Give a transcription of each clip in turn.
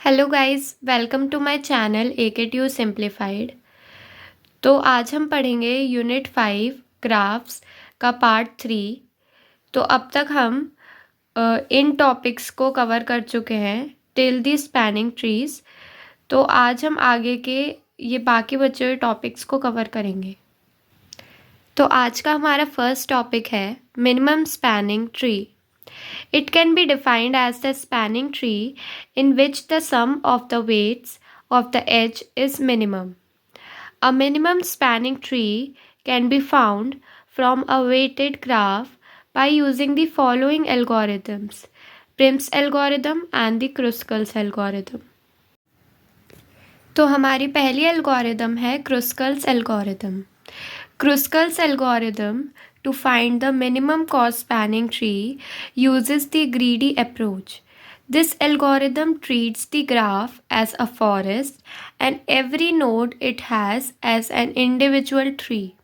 Hello guys, welcome to my channel AKTU simplified. तो आज हम पढ़ेंगे यूनिट 5 ग्राफ्स का पार्ट 3। तो अब तक हम इन टॉपिक्स को कवर कर चुके हैं टिल दी स्पैनिंग ट्रीज। तो आज हम आगे के ये बाकी बचे हुए टॉपिक्स को कवर करेंगे। तो आज का हमारा फर्स्ट टॉपिक है minimum spanning tree. It can be defined as the spanning tree in which the sum of the weights of the edge is minimum. A minimum spanning tree can be found from a weighted graph by using the following algorithms: Prim's algorithm and the Kruskal's algorithm. तो हमारी पहली algorithm है Kruskal's algorithm. Kruskal's algorithm to find the minimum cost spanning tree uses the greedy approach. This algorithm treats the graph as a forest and every node it has as an individual tree.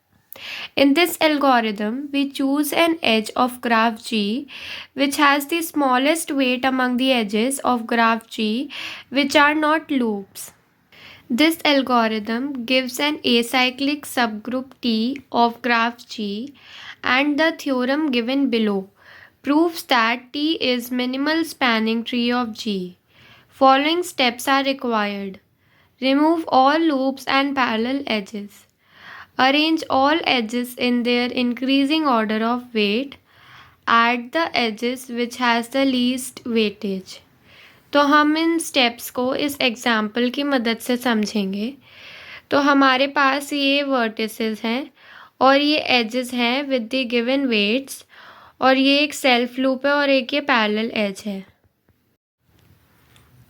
In this algorithm, we choose an edge of graph G which has the smallest weight among the edges of graph G which are not loops. This algorithm gives an acyclic subgroup T of graph G, and the theorem given below proves that T is minimal spanning tree of G. Following steps are required. Remove all loops and parallel edges. Arrange all edges in their increasing order of weight. Add the edges which has the least weightage. तो हम इन steps को इस example की मदद से समझेंगे। तो हमारे पास ये वर्टिसेस हैं और ये एजेस हैं विद द गिवन वेट्स, और ये एक सेल्फ लूप है और एक ये पैरेलल एज है।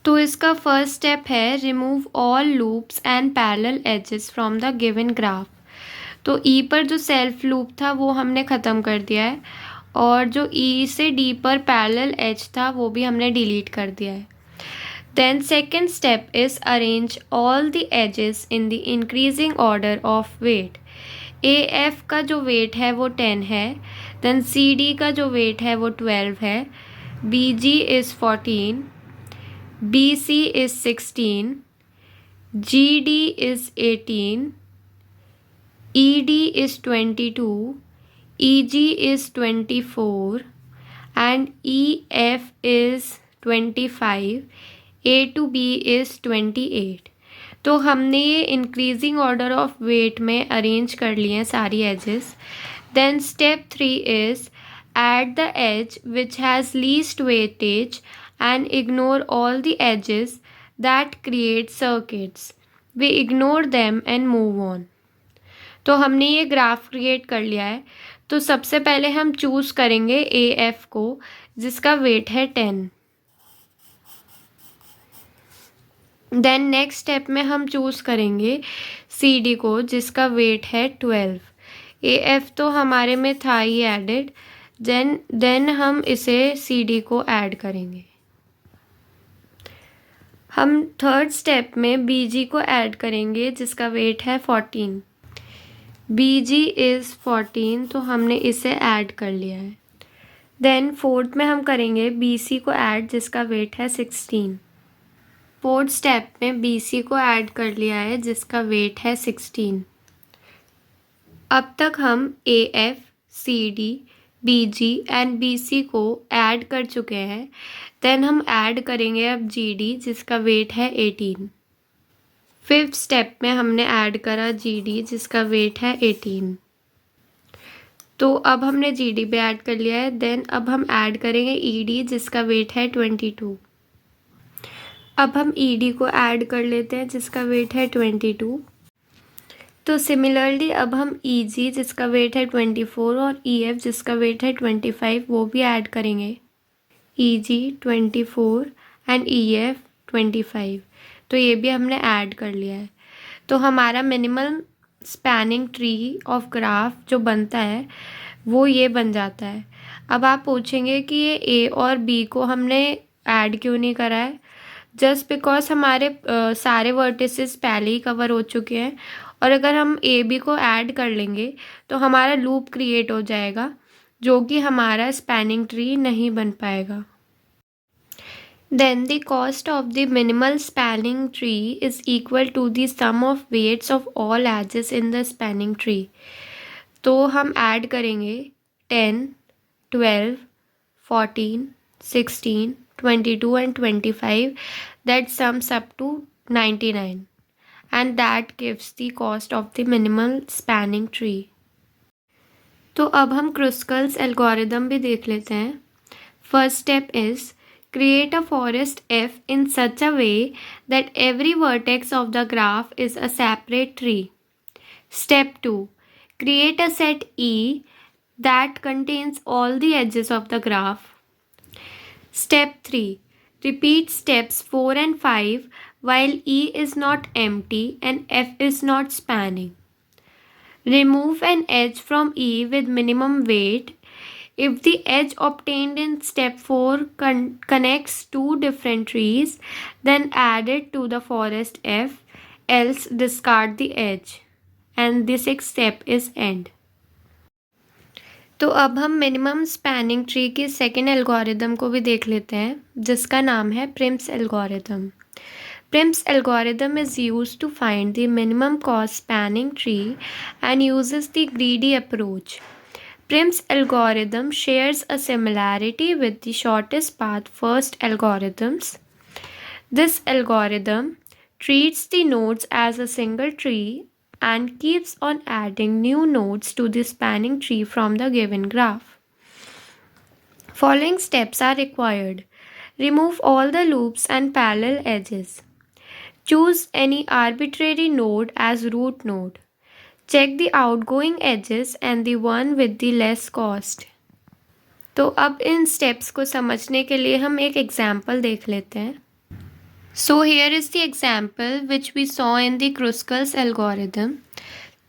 तो इसका फर्स्ट स्टेप है remove all loops and parallel edges from the given graph. तो ई पर जो सेल्फ लूप था वो हमने ख़त्म कर दिया है, और जो ई से डी पर पैरेलल एज था वो भी हमने डिलीट कर दिया है। Then second step is arrange all the edges in the increasing order of weight. AF का जो weight है वो 10 है, then CD का जो weight है वो 12 है, BG is 14, BC is 16, GD is 18, ED is 22, EG is 24 and EF is 25. A to B is 28. तो हमने ये इंक्रीजिंग ऑर्डर ऑफ वेट में अरेंज कर लिए हैं सारी एजेस। Then step 3 is add the edge which has least weightage and ignore all the edges that create circuits. We ignore them and move on. तो हमने ये ग्राफ क्रिएट कर लिया है। तो सबसे पहले हम चूज़ करेंगे AF को जिसका वेट है 10। देन नेक्स्ट स्टेप में हम चूज़ करेंगे CD को जिसका वेट है 12। AF तो हमारे में था ही एडेड, देन हम इसे CD को ऐड करेंगे। हम थर्ड स्टेप में BG को ऐड करेंगे जिसका वेट है 14। BG इज़ 14, तो हमने इसे ऐड कर लिया है। देन फोर्थ में हम करेंगे BC को ऐड जिसका वेट है 16। फोर्थ स्टेप में BC को ऐड कर लिया है जिसका वेट है 16। अब तक हम AF, CD, BG and BC को ऐड कर चुके हैं। देन हम ऐड करेंगे अब GD जिसका वेट है 18। फिफ्थ स्टेप में हमने ऐड करा GD जिसका वेट है 18। तो अब हमने GD भी ऐड कर लिया है। देन अब हम ऐड करेंगे ED जिसका वेट है 22। अब हम ED को ऐड कर लेते हैं जिसका वेट है 22। तो सिमिलरली अब हम EG जिसका वेट है 24 और EF जिसका वेट है 25 वो भी ऐड करेंगे। EG 24 and EF 25। तो ये भी हमने ऐड कर लिया है। तो हमारा minimum spanning tree of graph जो बनता है वो ये बन जाता है। अब आप पूछेंगे कि ये A और B को हमने ऐड क्यों नहीं करा है। जस्ट बिकॉज हमारे सारे वर्टिसेस पहले ही कवर हो चुके हैं, और अगर हम AB को ऐड कर लेंगे तो हमारा लूप क्रिएट हो जाएगा जो कि हमारा स्पैनिंग ट्री नहीं बन पाएगा। Then the cost of the minimal spanning tree is equal to the sum of weights of all edges in the spanning tree. तो हम ऐड करेंगे 10, 12, 14, 16, 22 and 25. That sums up to 99. And that gives the cost of the minimal spanning tree. तो अब हम Kruskal's algorithm भी देख लेते हैं. First step is create a forest F in such a way that every vertex of the graph is a separate tree. Step 2. Create a set E that contains all the edges of the graph. Step 3. Repeat steps 4 and 5 while E is not empty and F is not spanning. Remove an edge from E with minimum weight. If the edge obtained in step 4 connects two different trees, then add it to the forest F, else discard the edge. And the sixth step is end. तो अब हम minimum spanning tree की second algorithm को भी देख लेते हैं, जिसका नाम है Prim's algorithm. Prim's algorithm is used to find the minimum cost spanning tree and uses the greedy approach. Prim's algorithm shares a similarity with the shortest path first algorithms. This algorithm treats the nodes as a single tree and keeps on adding new nodes to the spanning tree from the given graph. Following steps are required. Remove all the loops and parallel edges. Choose any arbitrary node as root node. Check the outgoing edges and the one with the less cost. तो अब इन steps को समझने के लिए हम एक example देख लेते हैं. So here is the example which we saw in the Kruskal's algorithm.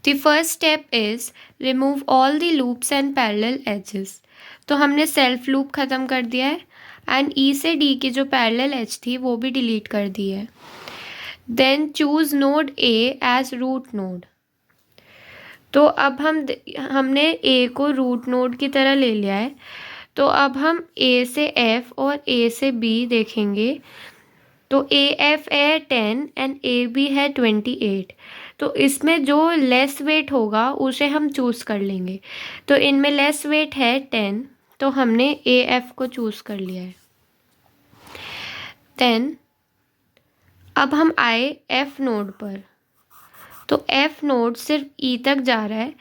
The first step is remove all the loops and parallel edges. तो हमने सेल्फ लूप ख़त्म कर दिया है एंड E से D की जो पैरेलल एज थी वो भी डिलीट कर दी है. Then choose node A as root node. तो अब हमने A को रूट नोड की तरह ले लिया है. तो अब हम A से F और A से B देखेंगे. तो AF है 10 एंड AB है 28. तो इसमें जो लेस वेट होगा उसे हम चूज़ कर लेंगे. तो इनमें लेस वेट है 10, तो हमने AF को चूज़ कर लिया है. देन अब हम आए F नोड पर. तो F नोड सिर्फ E तक जा रहा है.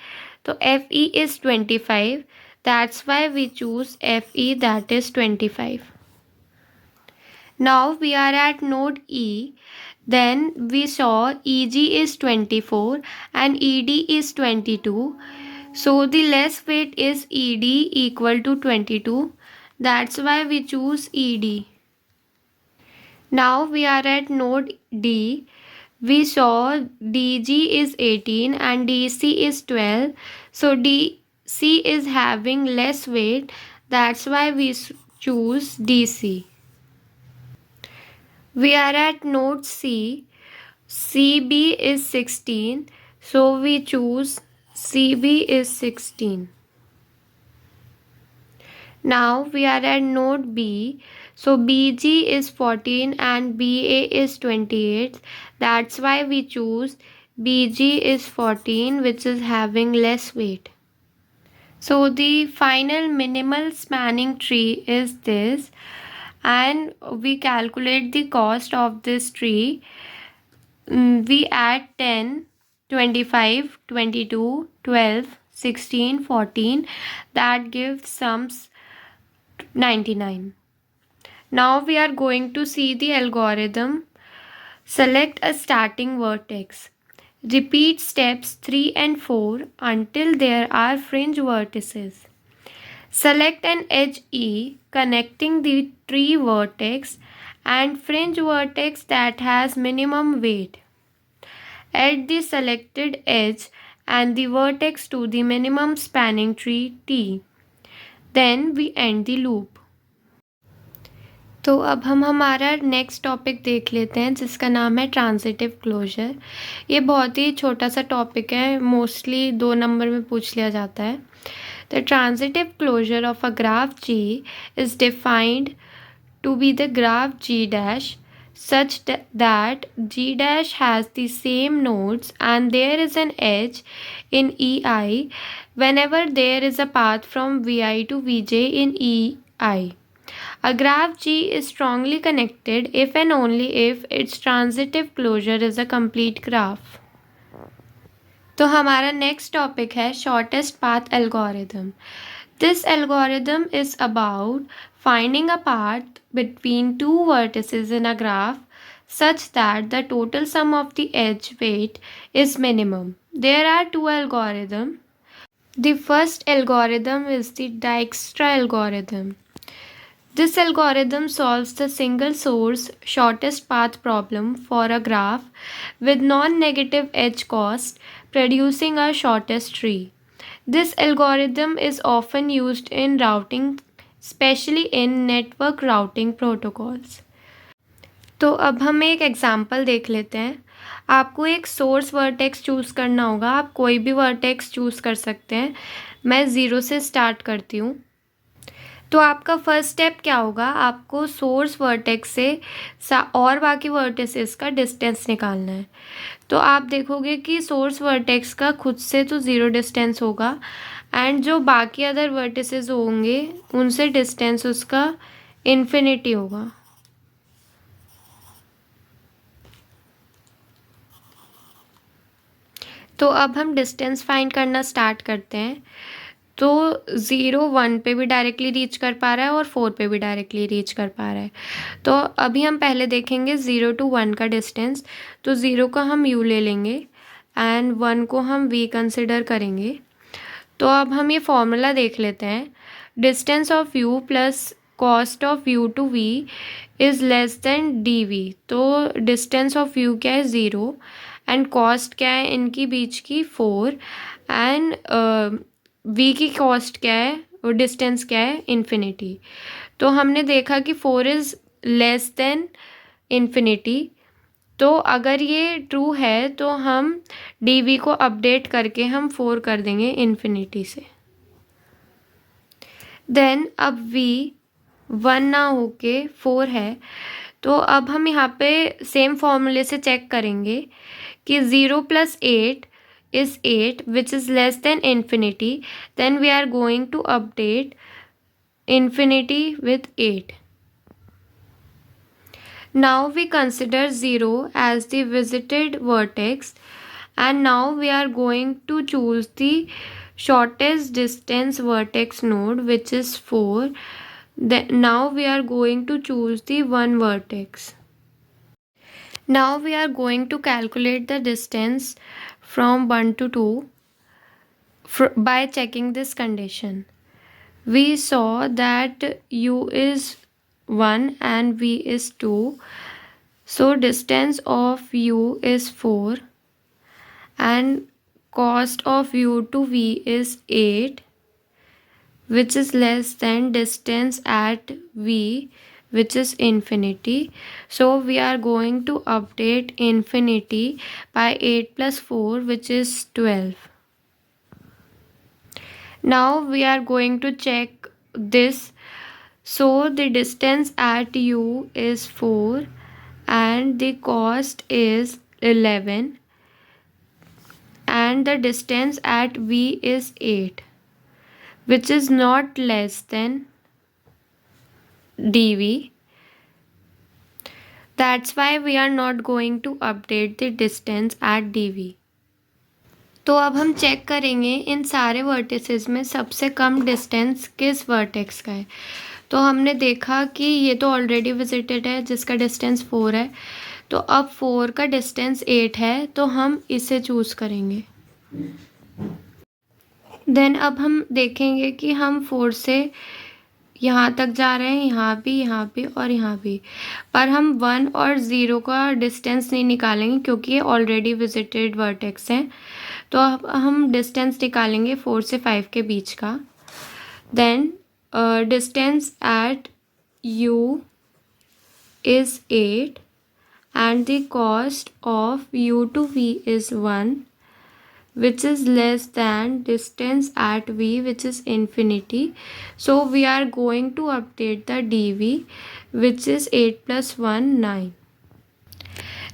तो FE is 25. That's why we choose FE, that is 25. Now we are at node E. Then we saw EG is 24 and ED is 22. So the less weight is ED equal to 22. That's why we choose ED. Now we are at node D. We saw DG is 18 and DC is 12. So DC is having less weight. That's why we choose DC. We are at node C. CB is 16. So we choose CB is 16. Now we are at node B. So BG is 14 and BA is 28. That's why we choose BG is 14, which is having less weight. So the final minimal spanning tree is this, and we calculate the cost of this tree. We add 10, 25, 22, 12, 16, 14. That gives sums 99. Now we are going to see the algorithm. Select a starting vertex. Repeat steps 3 and 4 until there are fringe vertices. Select an edge E connecting the tree vertex and fringe vertex that has minimum weight. Add the selected edge and the vertex to the minimum spanning tree T. Then we end the loop. तो अब हम हमारा next topic देख लेते हैं, जिसका नाम है ट्रांजिटिव क्लोजर. ये बहुत ही छोटा सा टॉपिक है, मोस्टली 2 नंबर में पूछ लिया जाता है. The transitive closure of a graph G is defined to be the graph G dash such that G dash has the same nodes and there is an edge in EI whenever there is a path from VI to VJ in EI. A graph G is strongly connected if and only if its transitive closure is a complete graph. तो हमारा next topic है shortest path algorithm. This algorithm is about finding a path between two vertices in a graph such that the total sum of the edge weight is minimum. There are two algorithms. The first algorithm is the Dijkstra algorithm. This algorithm solves the single source shortest path problem for a graph with non-negative edge cost, producing a shortest tree. This algorithm is often used in routing, especially in network routing protocols. तो अब हम एक example देख लेते हैं. आपको एक source vertex choose करना होगा. आप कोई भी वर्टेक्स चूज़ कर सकते हैं. मैं 0 से स्टार्ट करती हूँ. तो आपका फर्स्ट स्टेप क्या होगा, आपको सोर्स वर्टेक्स से और बाकी वर्टिसेस का डिस्टेंस निकालना है. तो आप देखोगे कि सोर्स वर्टेक्स का खुद से तो 0 डिस्टेंस होगा एंड जो बाकी अदर वर्टिसेस होंगे उनसे डिस्टेंस उसका इन्फिनिटी होगा. तो अब हम डिस्टेंस फाइंड करना स्टार्ट करते हैं. तो 0 1 पे भी डायरेक्टली रीच कर पा रहा है और 4 पे भी डायरेक्टली रीच कर पा रहा है. तो अभी हम पहले देखेंगे 0 to 1 का डिस्टेंस. तो 0 को हम u ले लेंगे एंड 1 को हम v कंसिडर करेंगे. तो अब हम ये फॉर्मूला देख लेते हैं. Distance of u plus cost of u to v is less than dv. तो डिस्टेंस ऑफ u क्या है 0 एंड कॉस्ट क्या है इनकी बीच की 4 एंड v की कॉस्ट क्या है और डिस्टेंस क्या है इन्फिनिटी. तो हमने देखा कि 4 इज़ लेस देन इन्फिनिटी. तो अगर ये ट्रू है तो हम dv को अपडेट करके हम 4 कर देंगे इन्फिनिटी से. देन अब v 1 ना होके 4 है. तो अब हम यहाँ पे सेम फॉर्मूले से चेक करेंगे कि 0 plus 8 is 8 which is less than infinity. Then we are going to update infinity with 8. Now we consider 0 as the visited vertex and now we are going to choose the shortest distance vertex node which is 4. Now we are going to choose the one vertex. Now we are going to calculate the distance from 1 to 2 by checking this condition. We saw that u is 1 and v is 2. So distance of u is 4 and cost of u to v is 8, which is less than distance at v, which is infinity. So we are going to update infinity by 8 plus 4 which is 12. Now we are going to check this. So the distance at u is 4 and the cost is 11 and the distance at v is 8, which is not less than dv. That's why we are not going to update the distance at dv. तो अब हम check करेंगे इन सारे vertices में सबसे कम distance किस vertex का है. तो हमने देखा कि ये तो ऑलरेडी विजिटेड है जिसका डिस्टेंस 4 है. तो अब 4 का डिस्टेंस 8 है तो हम इसे चूज़ करेंगे. देन अब हम देखेंगे कि हम 4 से यहाँ तक जा रहे हैं, यहाँ भी और यहाँ भी, पर हम 1 और 0 का डिस्टेंस नहीं निकालेंगे क्योंकि ये ऑलरेडी विजिटेड वर्टेक्स हैं. तो अब हम डिस्टेंस निकालेंगे 4 से 5 के बीच का. Then distance at u is 8 and the cost of u to v is 1, which is less than distance at v which is infinity. So we are going to update the dv which is 8 plus 1, 9.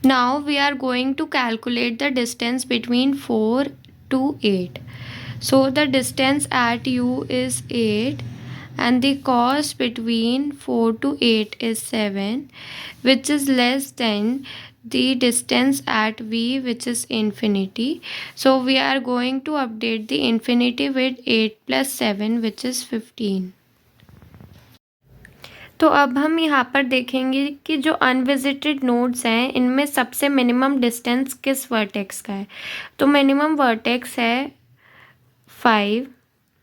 Now we are going to calculate the distance between 4 to 8. So the distance at U is 8 and the cost between 4 to 8 is 7, which is less than the distance at V, which is infinity. So we are going to update the infinity with 8 plus 7, which is 15. तो अब हम यहाँ पर देखेंगे कि जो unvisited nodes हैं इनमें सबसे मिनिमम डिस्टेंस किस वर्टेक्स का है। तो मिनिमम वर्टेक्स है 5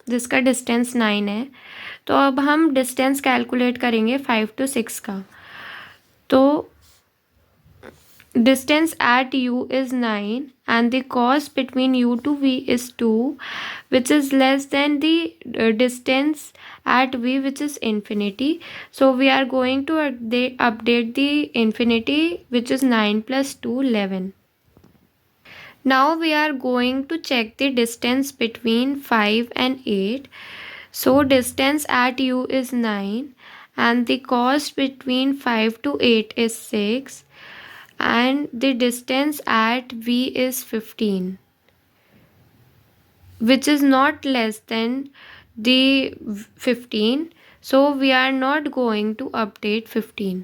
जिसका डिस्टेंस 9 है। तो अब हम डिस्टेंस कैलकुलेट करेंगे 5 to 6 का। तो distance at U is 9 and the cost between U to V is 2, which is less than the distance at V, which is infinity. So we are going to update the infinity, which is 9 plus 2, 11. Now we are going to check the distance between 5 and 8. So distance at U is 9 and the cost between 5 to 8 is 6. And the distance at V is 15, which is not less than the 15. So we are not going to update 15.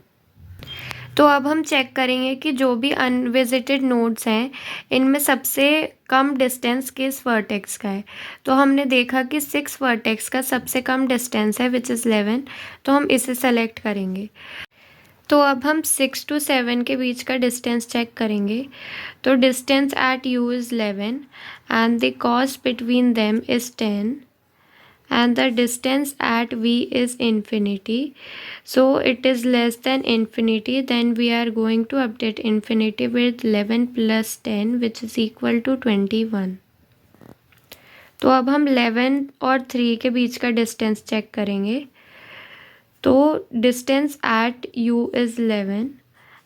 तो अब हम check करेंगे कि जो भी unvisited nodes हैं इनमें सबसे कम डिस्टेंस किस वर्टेक्स का है। तो हमने देखा कि 6 वर्टेक्स का सबसे कम डिस्टेंस है, विच इज़ 11। तो हम इसे सेलेक्ट करेंगे। तो अब हम 6 to 7 के बीच का डिस्टेंस चेक करेंगे। तो distance at U is 11 and the cost between them is 10 and the distance at V is infinity. So it is less than infinity. Then we are going to update infinity with 11 plus 10, which is equal to 21. तो अब हम 11 और 3 के बीच का distance check करेंगे। तो distance at U is 11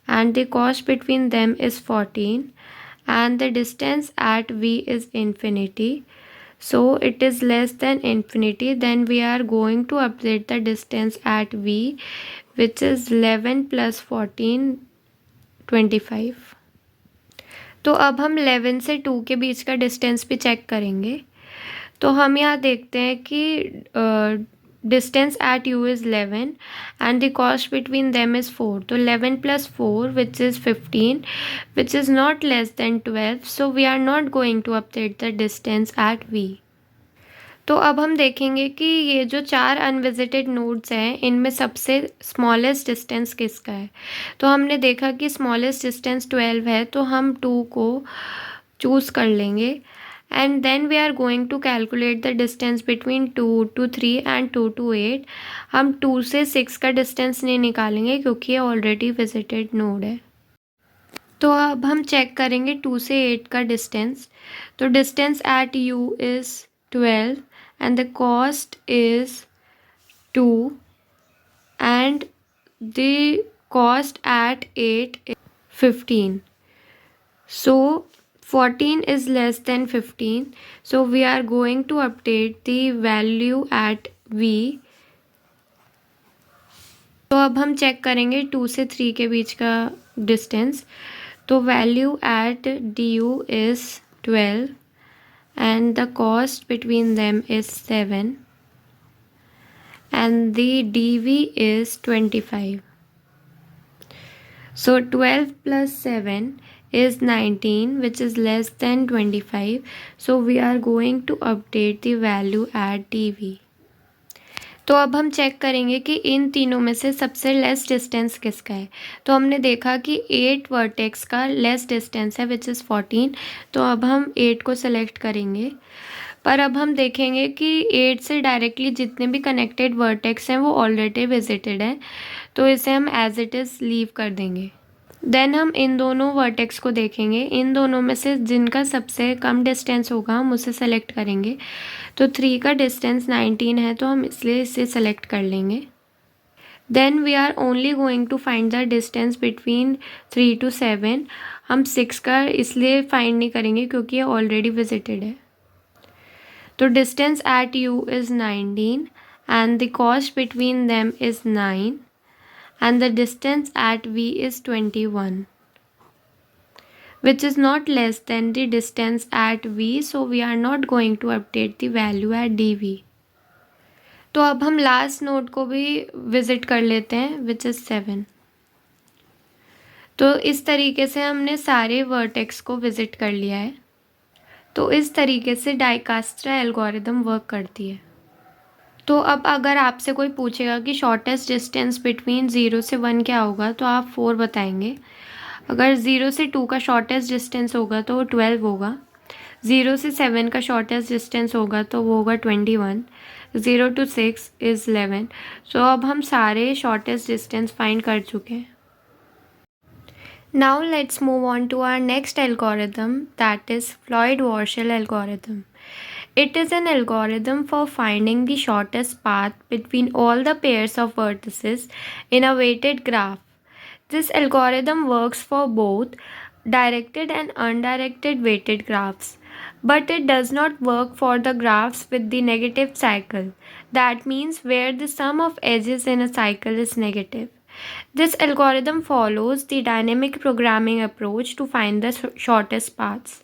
and the cost between them is 14 and the distance at V is infinity. So it is less than infinity. Then we are going to update the distance at V, which is 11 plus 14, 25. तो अब हम 11 से 2 के बीच का distance भी check करेंगे। तो हम यहाँ देखते हैं कि distance at U is 11 and the cost between them is 4. तो 11 plus 4, which is 15, which is not less than 12. So we are not going to update the distance at V. तो अब हम देखेंगे कि ये जो 4 अनविजिटेड नोड्स हैं इनमें सबसे स्मॉलेस्ट डिस्टेंस किसका है। तो हमने देखा कि स्मॉलेस्ट डिस्टेंस 12 है, तो हम 2 को चूज़ कर लेंगे and then we are going to calculate the distance between 2 to 3 and 2 to 8. हम 2 से 6 का डिस्टेंस नहीं निकालेंगे क्योंकि ये ऑलरेडी विजिटेड नोड है। तो अब हम चेक करेंगे 2 से 8 का डिस्टेंस। तो distance at U is 12 and the cost is 2 and the cost at 8 is 15. So 14 is less than 15. So we are going to update the value at V. तो अब हम चेक करेंगे 2 से 3 के बीच का डिस्टेंस। तो value eight DU is 12 and the cost between them is 7 and the DV is 25. So 12 plus 7 is 19, which is less than 25. So we are going to update the value at DV. तो अब हम check करेंगे कि इन तीनों में से सबसे less distance किसका है। तो हमने देखा कि 8 वर्टेक्स का लेस डिस्टेंस है, विच इज़ 14। तो अब हम 8 को सेलेक्ट करेंगे। पर अब हम देखेंगे कि 8 से डायरेक्टली जितने भी कनेक्टेड वर्टेक्स हैं वो ऑलरेडी विजिटेड हैं, तो इसे हम एज इट इज़ लीव कर देंगे। देन हम इन दोनों वर्टेक्स को देखेंगे। इन दोनों में से जिनका सबसे कम डिस्टेंस होगा हम उसे सेलेक्ट करेंगे। तो 3 का डिस्टेंस 19 है, तो हम इसलिए इसे सेलेक्ट कर लेंगे। Then we are only going to find the distance between 3 to 7। हम 6 का इसलिए फाइंड नहीं करेंगे क्योंकि ये ऑलरेडी विजिटेड है। तो distance at U is 19 and the cost between them is 9 and the distance at V is 21, which is not less than the distance at V, so we are not going to update the value at dV. तो अब हम last node को भी visit कर लेते हैं, which is 7. तो इस तरीके से हमने सारे वर्टेक्स को विजिट कर लिया है. तो इस तरीके से डाइकास्ट्रा एल्गोरिदम वर्क करती है. तो अब अगर आपसे कोई पूछेगा कि शॉर्टेस्ट डिस्टेंस बिटवीन 0 से 1 क्या होगा, तो आप 4 बताएंगे. अगर 0 से 2 का शॉर्टेस्ट डिस्टेंस होगा तो वो 12 होगा. 0 से 7 का शॉर्टेस्ट डिस्टेंस होगा तो वो होगा 21. 0 to 6 is 11. सो अब हम सारे शॉर्टेस्ट डिस्टेंस फाइंड कर चुके हैं. Now let's move on to our next algorithm, that is Floyd-Warshall algorithm. It is an algorithm for finding the shortest path between all the pairs of vertices in a weighted graph. This algorithm works for both directed and undirected weighted graphs, but it does not work for the graphs with the negative cycle. That means where the sum of edges in a cycle is negative. This algorithm follows the dynamic programming approach to find the shortest paths.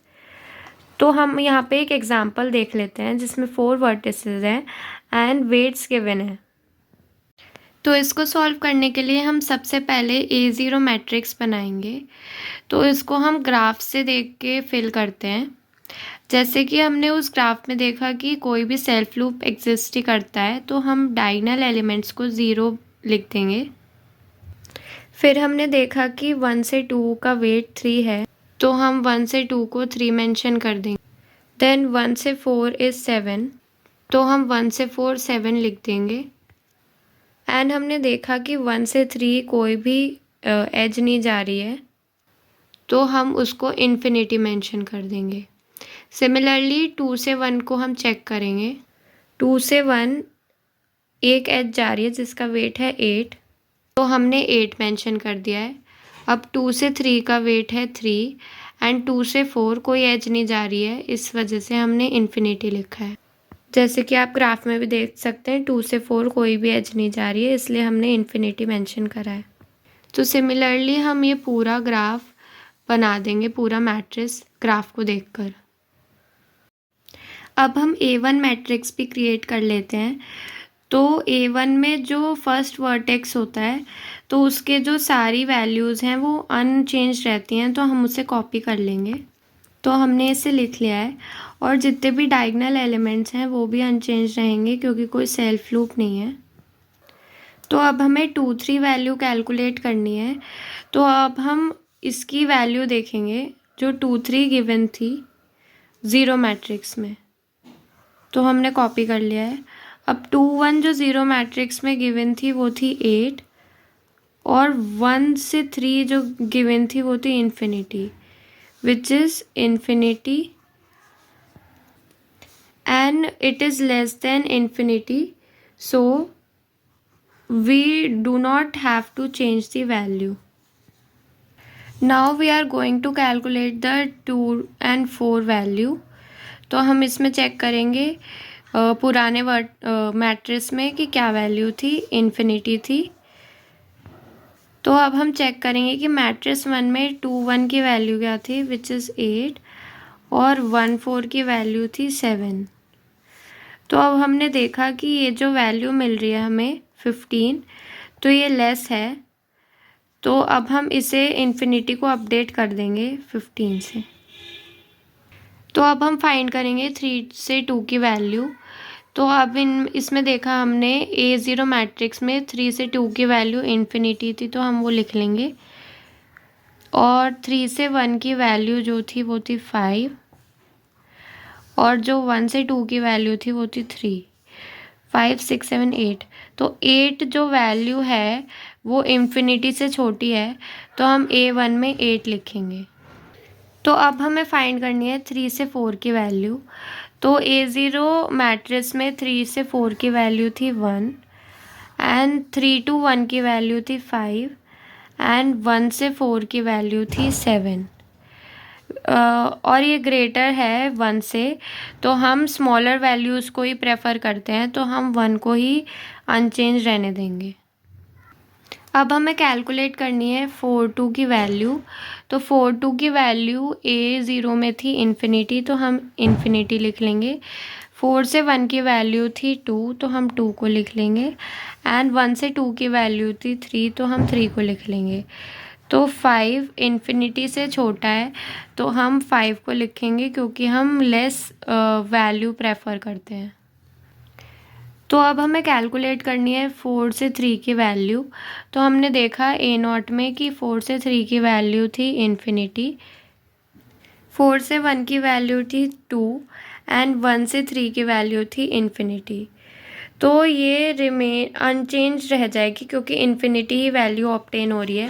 तो हम यहाँ पे एक example देख लेते हैं जिसमें 4 vertices हैं एंड वेट्स गिवन है. तो इसको सॉल्व करने के लिए हम सबसे पहले A0 मैट्रिक्स बनाएंगे. तो इसको हम ग्राफ से देख के फिल करते हैं. जैसे कि हमने उस ग्राफ में देखा कि कोई भी सेल्फ लूप एग्जिस्ट ही करता है, तो हम डायगोनल एलिमेंट्स को 0 लिख देंगे. फिर हमने देखा कि 1 से 2 का वेट 3 है, तो हम 1 से 2 को 3 मेंशन कर देंगे. देन 1 से 4 इज़ 7, तो हम 1 से 4 7 लिख देंगे. एंड हमने देखा कि 1 से 3 कोई भी एज नहीं जा रही है, तो हम उसको इन्फिनिटी मेंशन कर देंगे. सिमिलरली 2 से 1 को हम चेक करेंगे. 2 से 1 एक एज जा रही है जिसका वेट है 8, तो हमने 8 मेंशन कर दिया है. अब 2 से 3 का वेट है 3 एंड 2 से 4 कोई एज नहीं जा रही है, इस वजह से हमने इन्फिनिटी लिखा है. जैसे कि आप ग्राफ में भी देख सकते हैं 2 से 4 कोई भी एज नहीं जा रही है, इसलिए हमने इन्फिनिटी मेंशन करा है. तो सिमिलरली हम ये पूरा ग्राफ बना देंगे, पूरा मैट्रिक्स ग्राफ को देखकर. अब हम A1 मैट्रिक्स भी क्रिएट कर लेते हैं. तो A1 में जो फर्स्ट वर्टेक्स होता है तो उसके जो सारी वैल्यूज़ हैं वो अनचेंज रहती हैं, तो हम उसे कॉपी कर लेंगे. तो हमने इसे लिख लिया है. और जितने भी डायगोनल एलिमेंट्स हैं वो भी अनचेंज रहेंगे क्योंकि कोई सेल्फ लूप नहीं है. तो अब हमें 2 3 वैल्यू कैलकुलेट करनी है. तो अब हम इसकी वैल्यू देखेंगे जो 2 3 गिवन थी 0 मैट्रिक्स में, तो हमने कॉपी कर लिया है. अब 2 1 जो 0 मैट्रिक्स में गिवन थी वो थी 8, और 1 से 3 जो गिवन थी वो थी infinity, which is infinity and it is less than infinity, so we do not have to change the value. Now we are going to calculate the 2 and 4 value. तो हम इसमें चेक करेंगे पुराने मैट्रिक्स में कि क्या वैल्यू थी, infinity थी. तो अब हम चेक करेंगे कि मैट्रिक्स 1 में 2 1 की वैल्यू क्या थी, विच इज़ 8, और 1 4 की वैल्यू थी 7. तो अब हमने देखा कि ये जो वैल्यू मिल रही है हमें 15, तो ये लेस है. तो अब हम इसे इन्फिनिटी को अपडेट कर देंगे 15 से. तो अब हम फाइंड करेंगे 3 से 2 की वैल्यू. तो अब इसमें देखा हमने A0 मैट्रिक्स में 3 से 2 की वैल्यू इन्फिनिटी थी, तो हम वो लिख लेंगे. और 3 से 1 की वैल्यू जो थी वो थी 5, और जो 1 से 2 की वैल्यू थी वो थी 3. 5 6 7 8. तो 8 जो वैल्यू है वो इन्फिनिटी से छोटी है, तो हम A1 में 8 लिखेंगे. तो अब हमें फाइंड करनी है 3 से 4 की वैल्यू. तो A0 मैट्रिक्स में 3 से 4 की वैल्यू थी 1, एंड 3 to 1 की वैल्यू थी 5, एंड 1 से 4 की वैल्यू थी 7. और ये ग्रेटर है 1 से, तो हम स्मॉलर वैल्यूज़ को ही प्रेफर करते हैं, तो हम 1 को ही अनचेंज रहने देंगे. अब हमें कैलकुलेट करनी है 4 की वैल्यू। तो 4 की वैल्यू A0 में थी इन्फिनिटी, तो हम इन्फिनिटी लिख लेंगे। 4 से 1 की वैल्यू थी 2, तो हम 2 को लिख लेंगे। एंड 1 से 2 की वैल्यू थी 3, तो हम 3 को लिख लेंगे। तो 5 इन्फिनिटी से छोटा है, तो हम 5 को लिखेंगे क्योंकि हम लेस वैल्यू प्रेफर करते हैं। तो अब हमें कैलकुलेट करनी है 4 से 3 की वैल्यू। तो हमने देखा A0 में कि 4 से 3 की वैल्यू थी इन्फिनिटी, 4 से 1 की वैल्यू थी 2 एंड 1 से 3 की वैल्यू थी इन्फिनिटी। तो ये रिमेन अनचेंज रह जाएगी क्योंकि इन्फिनिटी ही वैल्यू ऑब्टेन हो रही है।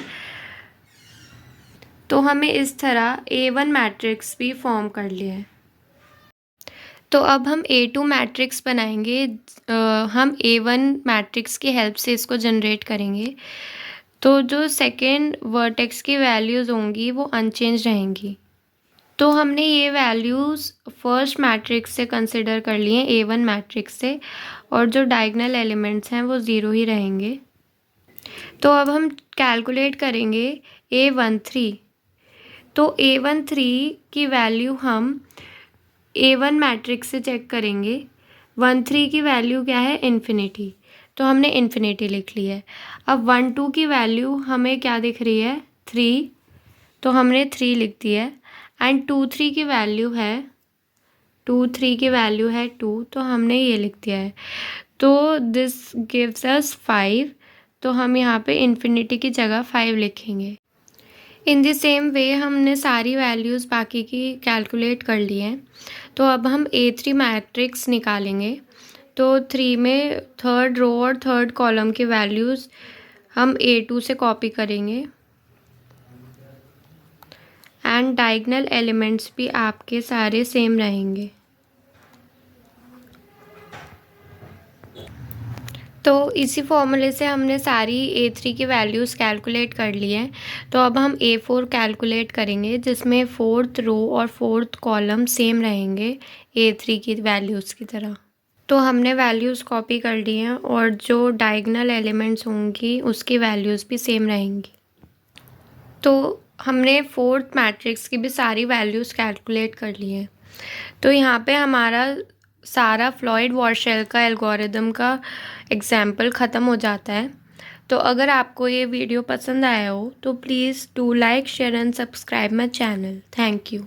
तो हमें इस तरह A1 मैट्रिक्स भी फॉर्म कर लिया है। तो अब हम A2 मैट्रिक्स बनाएंगे। हम A1 मैट्रिक्स की हेल्प से इसको जनरेट करेंगे। तो जो सेकेंड वर्टेक्स की वैल्यूज़ होंगी वो अनचेंज रहेंगी। तो हमने ये वैल्यूज़ फर्स्ट मैट्रिक्स से कंसिडर कर लिए A1 मैट्रिक्स से, और जो डायगोनल एलिमेंट्स हैं वो 0 ही रहेंगे। तो अब हम कैलकुलेट करेंगे A13। तो A13 की वैल्यू हम A1 मैट्रिक्स से चेक करेंगे। 13 की वैल्यू क्या है? इन्फिनिटी, तो हमने इन्फिनिटी लिख ली है। अब 12 की वैल्यू हमें क्या दिख रही है? 3, तो हमने 3 लिख दी है। एंड 23 की वैल्यू है 2, तो हमने ये लिख दिया है। तो दिस गिव्स अस 5, तो हम यहाँ पे इन्फिनिटी की जगह 5 लिखेंगे। इन द सेम वे हमने सारी वैल्यूज़ बाकी की कैलकुलेट कर ली हैं। तो अब हम A3 मैट्रिक्स निकालेंगे। तो 3 में थर्ड रो और थर्ड कॉलम की वैल्यूज़ हम A2 से कॉपी करेंगे एंड डायगोनल एलिमेंट्स भी आपके सारे सेम रहेंगे। तो इसी फॉर्मूले से हमने सारी A3 की वैल्यूज़ कैलकुलेट कर ली हैं। तो अब हम A4 कैलकुलेट करेंगे, जिसमें फोर्थ रो और फोर्थ कॉलम सेम रहेंगे A3 की वैल्यूज़ की तरह। तो हमने वैल्यूज़ कॉपी कर ली हैं और जो डायगोनल एलिमेंट्स होंगी उसकी वैल्यूज़ भी सेम रहेंगी। तो हमने फोर्थ मैट्रिक्स की भी सारी वैल्यूज़ कैलकुलेट कर ली हैं। तो यहाँ पे हमारा सारा फ्लॉयड वॉर्शल का एल्गोरिदम का एग्जाम्पल ख़त्म हो जाता है। तो अगर आपको ये वीडियो पसंद आया हो तो please do like, share and subscribe my channel. Thank you.